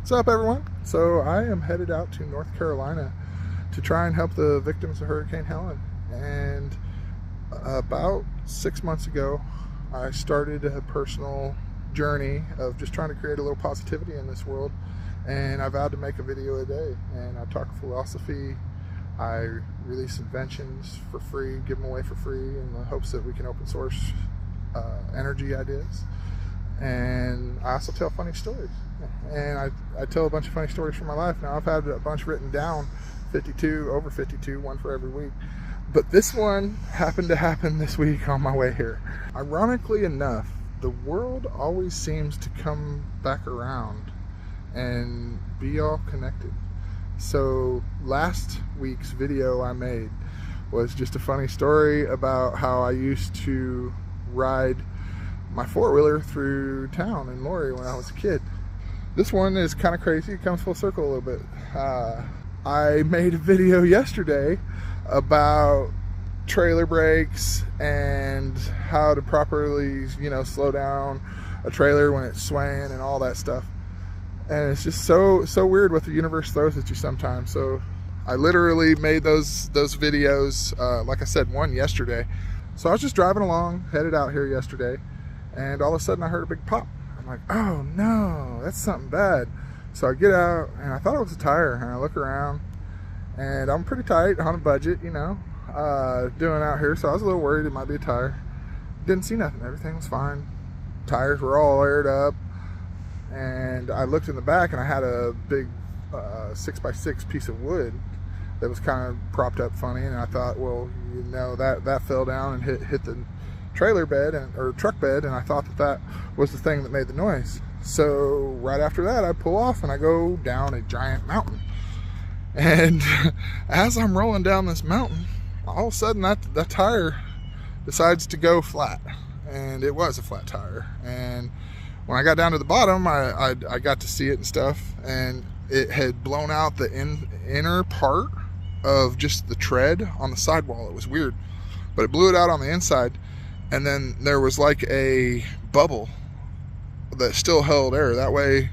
What's up, everyone? So I am headed out to North Carolina to try and help the victims of Hurricane Helen. And about 6 months ago, I started a personal journey of just trying to create a little positivity in this world. And I vowed to make a video a day. And I talk philosophy. I release inventions for free, give them away for free in the hopes that we can open source energy ideas. And I also tell funny stories. And I tell a bunch of funny stories from my life. Now I've had a bunch written down, 52, over 52, one for every week. But this one happened to happen this week on my way here. Ironically enough, the world always seems to come back around and be all connected. So last week's video I made was just a funny story about how I used to ride my four-wheeler through town in Lori when I was a kid. This one is kind of crazy. It comes full circle a little bit. I made a video yesterday about trailer brakes and how to properly, slow down a trailer when it's swaying and all that stuff. And it's just so weird what the universe throws at you sometimes. So I literally made those videos, like I said, one yesterday. So I was just driving along, headed out here yesterday, and all of a sudden I heard a big pop. I'm like, oh no, that's something bad. So I get out and I thought it was a tire, and I look around and I'm pretty tight on a budget, doing out here. So I was a little worried it might be a tire. Didn't see nothing, everything was fine. Tires were all aired up. And I looked in the back and I had a big 6x6 piece of wood that was kind of propped up funny. And I thought, well, that fell down and hit the trailer bed or truck bed, and I thought that was the thing that made the noise. So right after that, I pull off and I go down a giant mountain. And as I'm rolling down this mountain, all of a sudden that tire decides to go flat, and it was a flat tire. And when I got down to the bottom, I got to see it and stuff, and it had blown out the inner part of just the tread on the sidewall. It was weird, but it blew it out on the inside. And then there was like a bubble that still held air. That way,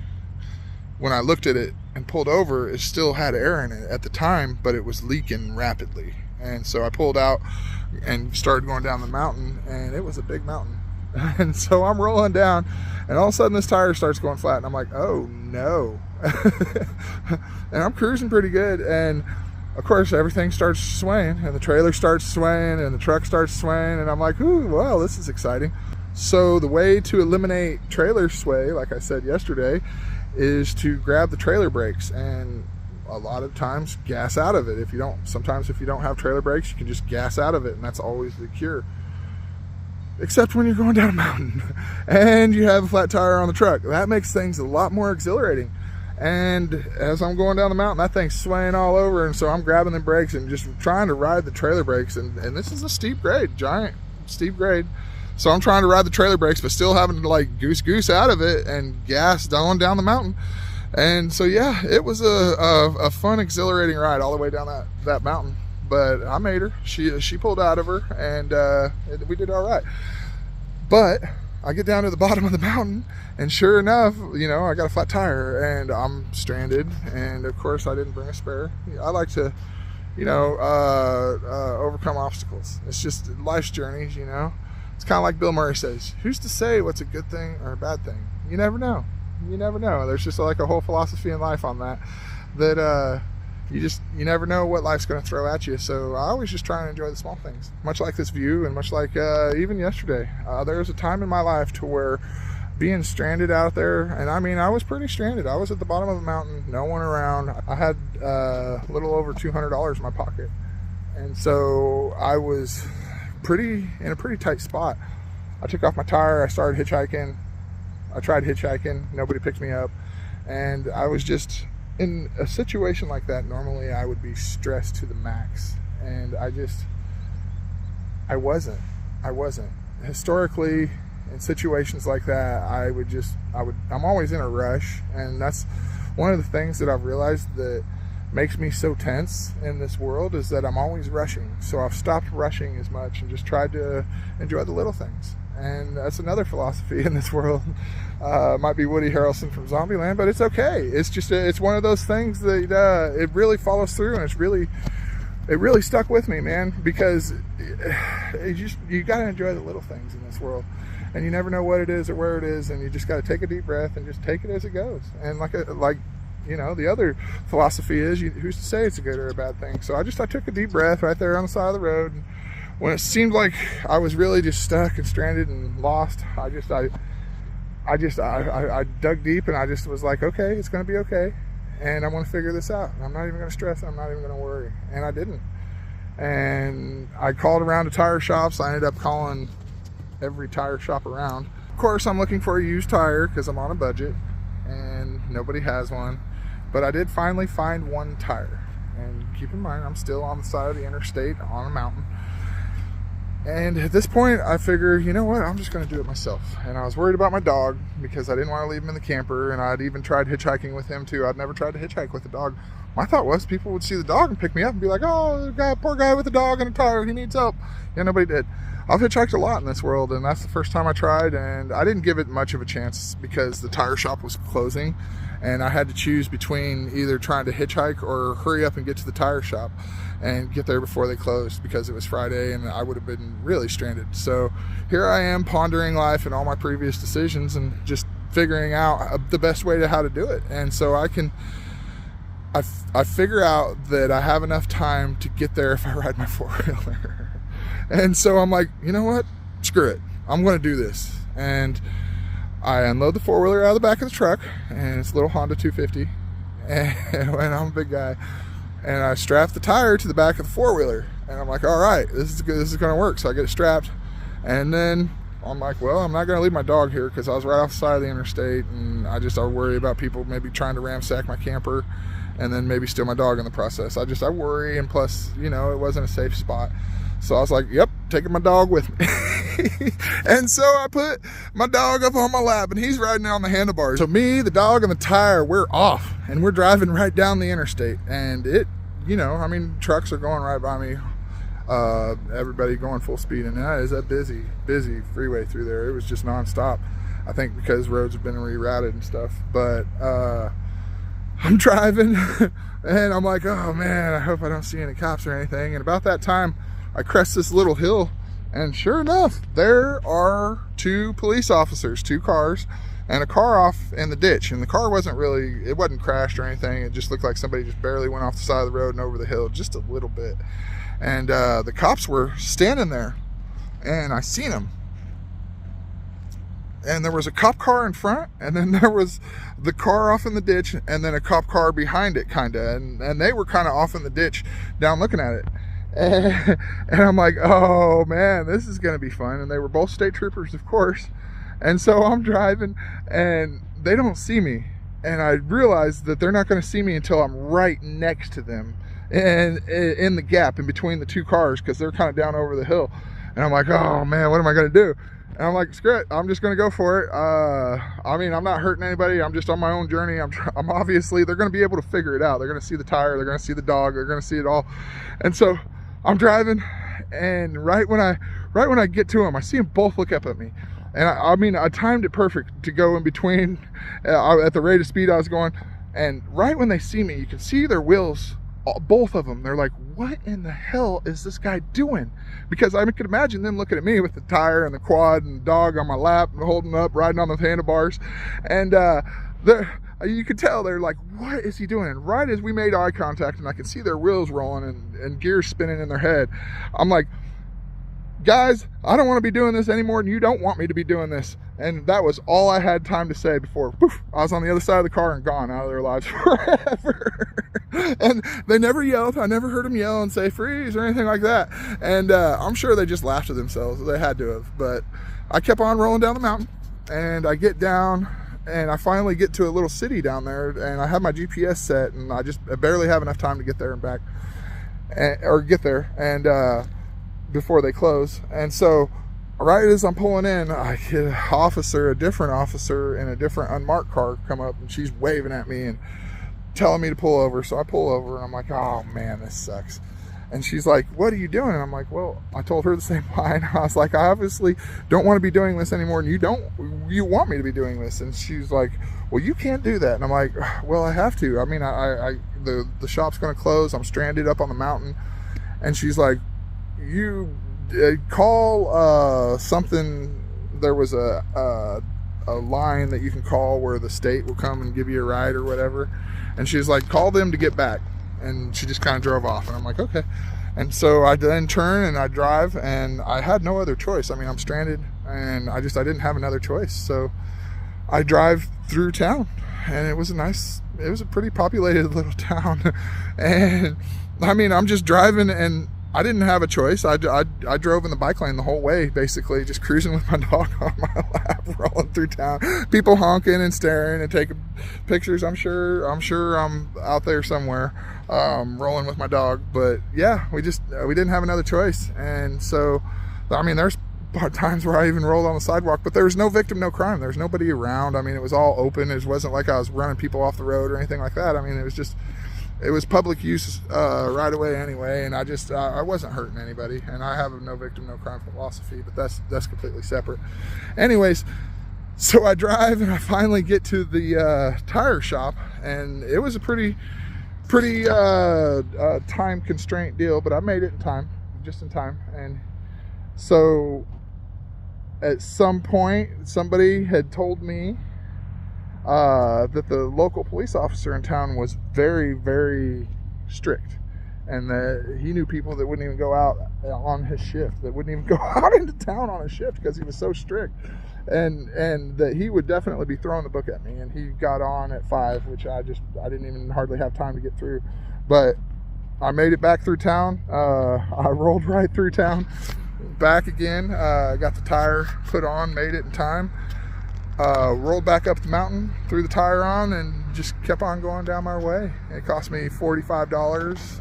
when I looked at it and pulled over, it still had air in it at the time, but it was leaking rapidly. And so I pulled out and started going down the mountain, and it was a big mountain. And so I'm rolling down, and all of a sudden this tire starts going flat, and I'm like, oh no. And I'm cruising pretty good, and of course, everything starts swaying, and the trailer starts swaying, and the truck starts swaying, and I'm like, ooh, well, this is exciting. So the way to eliminate trailer sway, like I said yesterday, is to grab the trailer brakes, and a lot of times gas out of it. Sometimes if you don't have trailer brakes, you can just gas out of it, and that's always the cure. Except when you're going down a mountain and you have a flat tire on the truck. That makes things a lot more exhilarating. And as I'm going down the mountain, that thing's swaying all over, and so I'm grabbing the brakes and just trying to ride the trailer brakes. And this is a steep grade, giant steep grade. So I'm trying to ride the trailer brakes, but still having to like goose out of it and gas down the mountain. And so yeah, it was a fun, exhilarating ride all the way down that mountain. But I made her. She pulled out of her, and we did all right. But I get down to the bottom of the mountain, and sure enough, I got a flat tire, and I'm stranded. And of course, I didn't bring a spare. I like to, overcome obstacles. It's just life's journeys, It's kind of like Bill Murray says, who's to say what's a good thing or a bad thing? You never know. You never know. There's just like a whole philosophy in life on that you never know what life's going to throw at you. So I always just try and enjoy the small things, much like this view, and much like even yesterday. There was a time in my life to where being stranded out there, and I was pretty stranded. I was at the bottom of the mountain, no one around. I had a little over $200 in my pocket, and so I was in a pretty tight spot. I took off my tire, I started hitchhiking. I tried hitchhiking, nobody picked me up, and I was just in a situation like that. Normally I would be stressed to the max, and I wasn't. Historically, in situations like that, I'm always in a rush, and that's one of the things that I've realized that makes me so tense in this world, is that I'm always rushing. So I've stopped rushing as much and just tried to enjoy the little things. And that's another philosophy in this world. Might be Woody Harrelson from Zombieland, but it's okay. It's just it's one of those things that it really follows through, and it really stuck with me, man, because you got to enjoy the little things in this world, and you never know what it is or where it is, and you just got to take a deep breath and just take it as it goes. And like the other philosophy is, who's to say it's a good or a bad thing? So I took a deep breath right there on the side of the road, and when it seemed like I was really just stuck and stranded and lost, I dug deep, and I just was like, okay, it's going to be okay. And I'm going to figure this out. I'm not even going to stress. I'm not even going to worry. And I didn't. And I called around to tire shops. I ended up calling every tire shop around. Of course, I'm looking for a used tire because I'm on a budget and nobody has one. But I did finally find one tire. And keep in mind, I'm still on the side of the interstate on a mountain. And at this point, I figure, you know what, I'm just going to do it myself. And I was worried about my dog because I didn't want to leave him in the camper, and I'd even tried hitchhiking with him too. I'd never tried to hitchhike with a dog. My thought was people would see the dog and pick me up and be like, oh, poor guy with a dog and a tire, he needs help. Yeah, nobody did. I've hitchhiked a lot in this world, and that's the first time I tried, and I didn't give it much of a chance because the tire shop was closing, and I had to choose between either trying to hitchhike or hurry up and get to the tire shop and get there before they closed, because it was Friday and I would have been really stranded. So here I am pondering life and all my previous decisions and just figuring out the best way to how to do it. And so I figure out that I have enough time to get there if I ride my four-wheeler. And so I'm like, you know what? Screw it. I'm going to do this. And I unload the four-wheeler out of the back of the truck, and it's a little Honda 250. And I'm a big guy. And I strap the tire to the back of the four-wheeler. And I'm like, all right, this is good. This is going to work. So I get it strapped. And then I'm like, well, I'm not going to leave my dog here because I was right off the side of the interstate. And I worry about people maybe trying to ransack my camper and then maybe steal my dog in the process. I worry. And plus, it wasn't a safe spot. So I was like, yep, taking my dog with me. And so I put my dog up on my lap, and he's riding on the handlebars. So me, the dog, and the tire, we're off, and we're driving right down the interstate. And trucks are going right by me. Everybody going full speed, and that is a busy freeway through there. It was just nonstop. I think because roads have been rerouted and stuff. But I'm driving, and I'm like, oh man, I hope I don't see any cops or anything. And about that time, I crest this little hill, and sure enough, there are two police officers, two cars, and a car off in the ditch. And the car it wasn't crashed or anything. It just looked like somebody just barely went off the side of the road and over the hill just a little bit. And the cops were standing there, and I seen them. And there was a cop car in front, and then there was the car off in the ditch, and then a cop car behind it, kind of. And they were kind of off in the ditch down looking at it. And I'm like, oh man, this is going to be fun. And they were both state troopers, of course. And so I'm driving, and they don't see me. And I realize that they're not going to see me until I'm right next to them and in the gap in between the two cars, because they're kind of down over the hill. And I'm like, oh man, what am I going to do? And I'm like, screw it, I'm just going to go for it. I'm not hurting anybody. I'm just on my own journey. I'm obviously, they're going to be able to figure it out. They're going to see the tire. They're going to see the dog. They're going to see it all. And so I'm driving, and right when I get to them, I see them both look up at me. And I timed it perfect to go in between at the rate of speed I was going. And right when they see me, you can see their wheels, both of them. They're like, what in the hell is this guy doing? Because I could imagine them looking at me with the tire and the quad and the dog on my lap, holding up, riding on the handlebars. And you could tell they're like, what is he doing? And right as we made eye contact, and I could see their wheels rolling and gears spinning in their head, I'm like, guys, I don't want to be doing this anymore, and you don't want me to be doing this. And that was all I had time to say before poof, I was on the other side of the car and gone out of their lives forever. And they never yelled. I never heard them yell and say freeze or anything like that. And I'm sure they just laughed at themselves. They had to have. But I kept on rolling down the mountain, and I get down, and I finally get to a little city down there, and I have my GPS set, and I barely have enough time to get there and back, before they close. And so right as I'm pulling in, I get a different officer in a different unmarked car come up, and she's waving at me and telling me to pull over. So I pull over, and I'm like, oh man, this sucks. And she's like, what are you doing? And I'm like, well, I told her the same line. I was like, I obviously don't want to be doing this anymore, and you want me to be doing this. And she's like, well, you can't do that. And I'm like, well, I have to. I mean, the shop's going to close. I'm stranded up on the mountain. And she's like, you call something. There was a line that you can call where the state will come and give you a ride or whatever. And she's like, call them to get back. And she just kind of drove off, and I'm like, okay. And so I then turn and I drive, and I had no other choice. I mean, I'm stranded, and I didn't have another choice. So I drive through town, and it was a pretty populated little town. And I mean, I'm just driving, and I didn't have a choice. I drove in the bike lane the whole way, basically, just cruising with my dog on my lap, rolling through town. People honking and staring and taking pictures. I'm sure I'm out there somewhere, rolling with my dog. But yeah, we didn't have another choice. And so, I mean, there's times where I even rolled on the sidewalk, but there was no victim, no crime. There was nobody around. I mean, it was all open. It wasn't like I was running people off the road or anything like that. I mean, it was public use right away anyway, and I wasn't hurting anybody, and I have a no victim, no crime philosophy, but that's completely separate. Anyways, so I drive, and I finally get to the tire shop, and it was a pretty time constraint deal, but I made it in time, just in time. And so at some point, somebody had told me that the local police officer in town was very, very strict, and that he knew people that wouldn't even go out on his shift, that wouldn't even go out into town on his shift because he was so strict, and that he would definitely be throwing the book at me. And he got on at 5, which I didn't even hardly have time to get through, but I made it back through town. I rolled right through town, back again, got the tire put on, made it in time. Rolled back up the mountain, threw the tire on, and just kept on going down my way. It cost me $45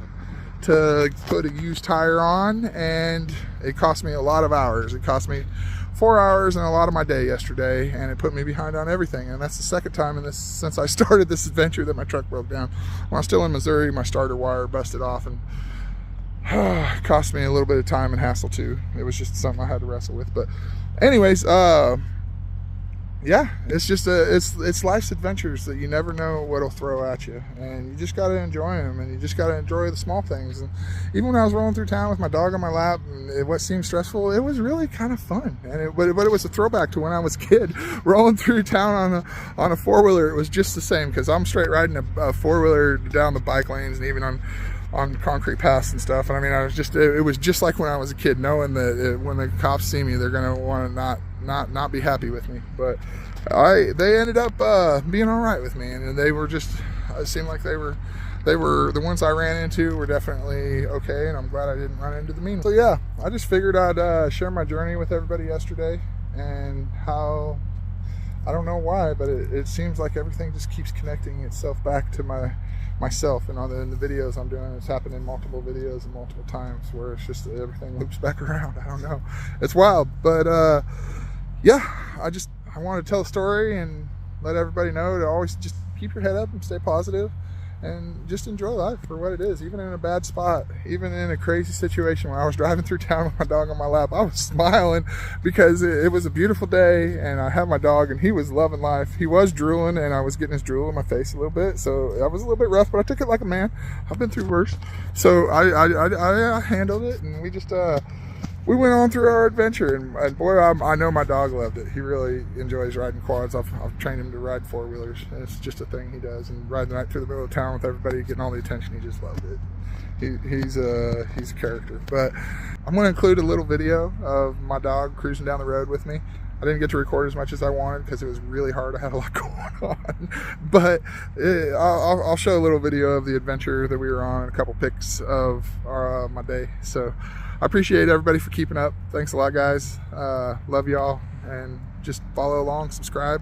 to put a used tire on, and it cost me a lot of hours. It cost me 4 hours and a lot of my day yesterday, and it put me behind on everything. And that's the second time since I started this adventure that my truck broke down. When I was still in Missouri, my starter wire busted off, and it cost me a little bit of time and hassle too. It was just something I had to wrestle with. But anyways, yeah, it's just it's life's adventures that you never know what'll throw at you, and you just got to enjoy them, and you just got to enjoy the small things. And even when I was rolling through town with my dog on my lap, and what seemed stressful, it was really kind of fun. And but it was a throwback to when I was a kid rolling through town on a four-wheeler. It was just the same, because I'm straight riding a four-wheeler down the bike lanes, and even on concrete paths and stuff. And I mean, it was just like when I was a kid, knowing that when the cops see me, they're gonna want to not be happy with me. But they ended up being all right with me, and they were just, it seemed like they were the ones I ran into were definitely okay, and I'm glad I didn't run into the mean ones. So yeah, I just figured I'd share my journey with everybody yesterday, and how, I don't know why, but it seems like everything just keeps connecting itself back to myself, and in the videos I'm doing, it's happened in multiple videos and multiple times, where it's just everything loops back around. I don't know, it's wild. But yeah, I want to tell a story and let everybody know to always just keep your head up and stay positive, and just enjoy life for what it is. Even in a bad spot, even in a crazy situation, when I was driving through town with my dog on my lap, I was smiling because it was a beautiful day, and I had my dog, and he was loving life. He was drooling, and I was getting his drool in my face a little bit, so I was a little bit rough, but I took it like a man. I've been through worse, so I handled it, and we went on through our adventure, and boy, I know my dog loved it. He really enjoys riding quads. I've trained him to ride four-wheelers, and it's just a thing he does. And riding right through the middle of town with everybody, getting all the attention, he just loved it. He's a character. But I'm going to include a little video of my dog cruising down the road with me. I didn't get to record as much as I wanted because it was really hard. I had a lot going on. But I'll show a little video of the adventure that we were on, and a couple pics of my day. So I appreciate everybody for keeping up. Thanks a lot, guys. Love y'all, and just follow along, subscribe.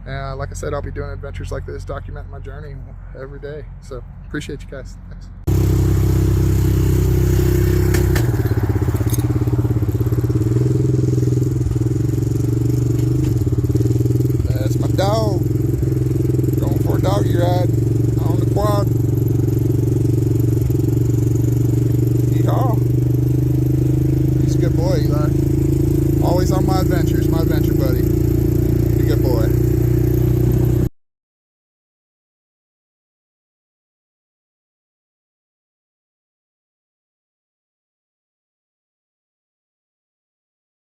And like I said, I'll be doing adventures like this, documenting my journey every day. So appreciate you guys. Thanks.